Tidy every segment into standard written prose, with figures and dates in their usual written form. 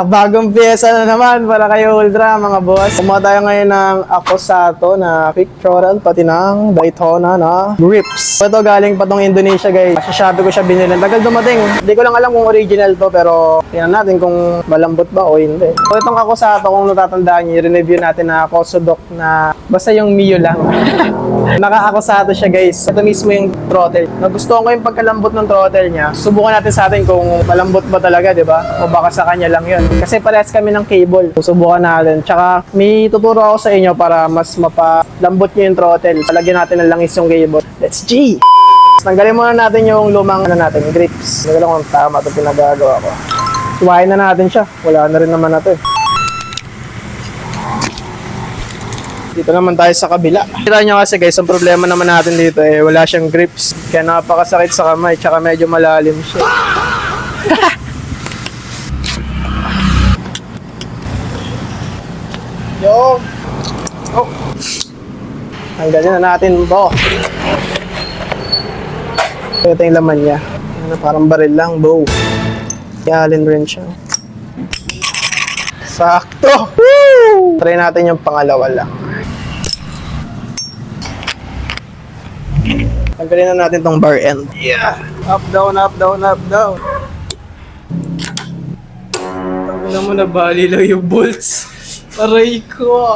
Bagong pyesa na naman para kay Ultra, mga boss. Kumuha tayo ngayon ng Akosato na quick throttle, pati ng Daytona na grips. Ito galing pa tong Indonesia, guys. Sa Shopee ko siya binili. Tagal dumating. Hindi ko lang alam kung original to, pero tingnan natin kung malambot ba o hindi. So itong Akosato, kung natatandaan nyo, i-review natin na Akosodok na basta yung Mio lang. Naka-Akosato siya, guys. Ito mismo yung throttle. Nagustuhan ko yung pagkalambot ng throttle niya. Subukan natin sa atin kung malambot ba talaga, di ba? O baka sa kanya lang yun. Kasi parehas kami ng cable. Susubukan natin. Tsaka may tuturo ako sa inyo para mas mapalambot nyo yung throttle. Palagyan natin ng langis yung cable. Let's G! Tanggalin muna natin yung lumang grips. Tanggalin ko kung tama ito pinagagawa ko. Suwain na natin siya. Wala na rin naman na ito eh. Dito naman tayo sa kabila. Kita nyo kasi guys, ang problema naman natin dito eh, wala siyang grips. Kaya napakasakit sa kamay, tsaka medyo malalim siya. Yo! Oh! Tanggalin na natin ito. Ito yung laman niya. Parang baril lang, bow. Allen wrench siya. Sakto! Woo! Try natin yung pangalawa lang. Tanggalin na natin tong bar end. Yeah! Up, down, up, down, up, down. Tanggalin mo na bali lang yung bolts. Aray ko!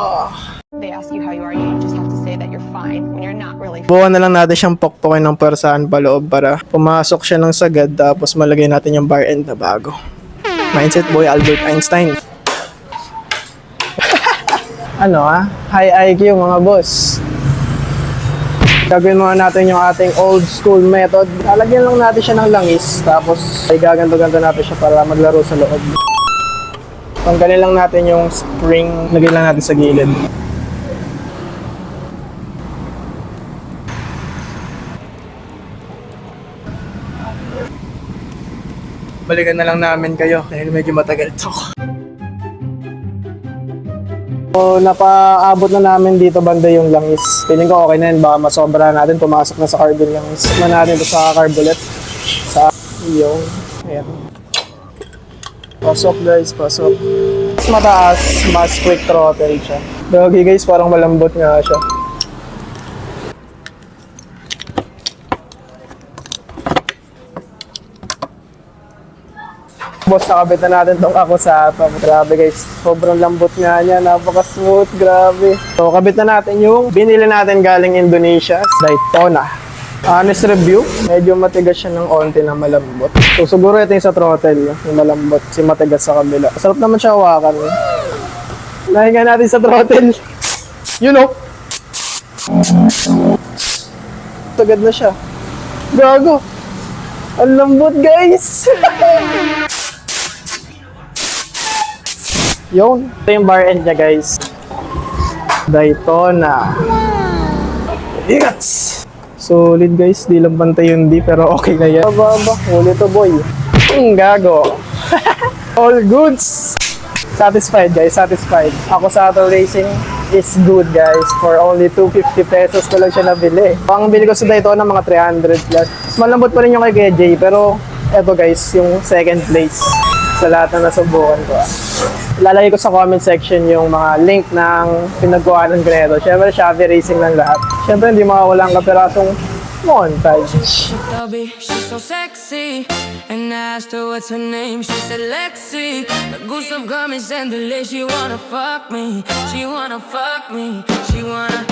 They ask you how you are, you just have to say that you're fine when you're not really. Buwan na lang natin siyang pokpokin ng persahan paloob para pumasok siya ng sagad tapos malagay natin yung bar end na bago. Mindset boy Albert Einstein. High IQ mga boss. Gagawin muna natin yung ating old school method. Lalagyan lang natin siya ng langis tapos ay gaganto-ganto natin siya para maglaro sa loob. Tanggalin lang natin yung spring, lagyan lang natin sa gilid. Balikan na lang namin kayo dahil medyo matagal to. So, napaabot na namin dito banda yung langis. Feeling ko okay na yun, baka masobra natin, pumasok na sa carbon langis. Man natin ito sa carbulet. Sa yung, ayan. Pasok guys, pasok. Mas mataas, mas quick throttle siya. Doggy guys, parang malambot nga siya. Boss, nakabit na natin itong Akosato. Grabe guys, sobrang lambot nga niya, napaka-smooth, grabe. So, kabit na natin yung binili natin galing Indonesia, Daytona. Honest review, medyo matigas siya ng onti na malambot. So, siguro ito yung sa throttle, yung malambot, si matigas sa kabila. Sarap naman siya hawakan. Nahinga natin sa throttle. You know. Tagad na siya. Gago. Ang lambot guys. Yun. Ito yung bar end niya guys. Daytona. Igats! Solid guys, di lang pantay yung D pero okay na yan. Aba, huli to boy. Gago. All goods. Satisfied guys, satisfied. Akosato Racing is good guys. For only 250 pesos ko lang siya nabili. Ang bili ko sa Daytona mga 300 plus. Mas malambot pa rin yung kay KJ pero eto guys, yung second place sa lahat na nasubukan ko. Ilalagay ko sa comment section yung mga link ng pinagkuhanan ko nito. Siyempre, Shopee Racing lang lahat. Siyempre, hindi makawalang kaperasong montage. She's so sexy, and I asked her what's her name. She said Lexi. The goose of gum is endless. She wanna fuck me. She wanna fuck me. She wanna.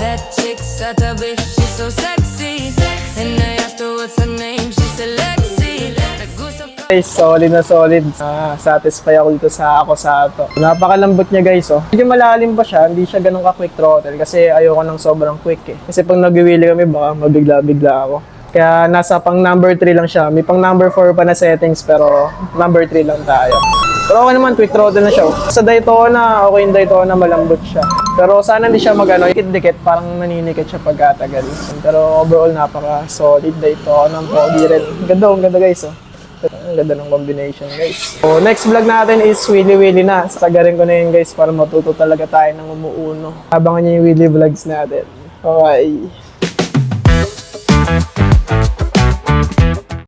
That chick's a bitch. She's so sexy, and I asked her what's her name. She said Lexi. The goose of Guys, solid na solid. Satisfy ako dito sa Akosato. Napakalambot niya guys, oh. Medyo malalim pa siya, hindi siya ganun ka-quick throttle kasi ayoko ng sobrang quick eh. Kasi pag nag-wheelie kami, baka mabigla-bigla ako. Kaya nasa pang number 3 lang siya. May pang number 4 pa na settings pero number 3 lang tayo. Pero okay naman, quick throttle na siya. Sa Daytona, okay yung Daytona, malambot siya. Pero sana hindi siya dikit-dikit, parang naninikit siya pagkatagal. Pero overall, napaka-solid Daytona ng pogi rin. Ganda guys, oh. Ang ganda ng combination guys. So next vlog natin is wheelie na. Sagarin ko na yun guys para matuto talaga tayo ng umuuno. Abangan nyo yung wheelie vlogs natin. Bye!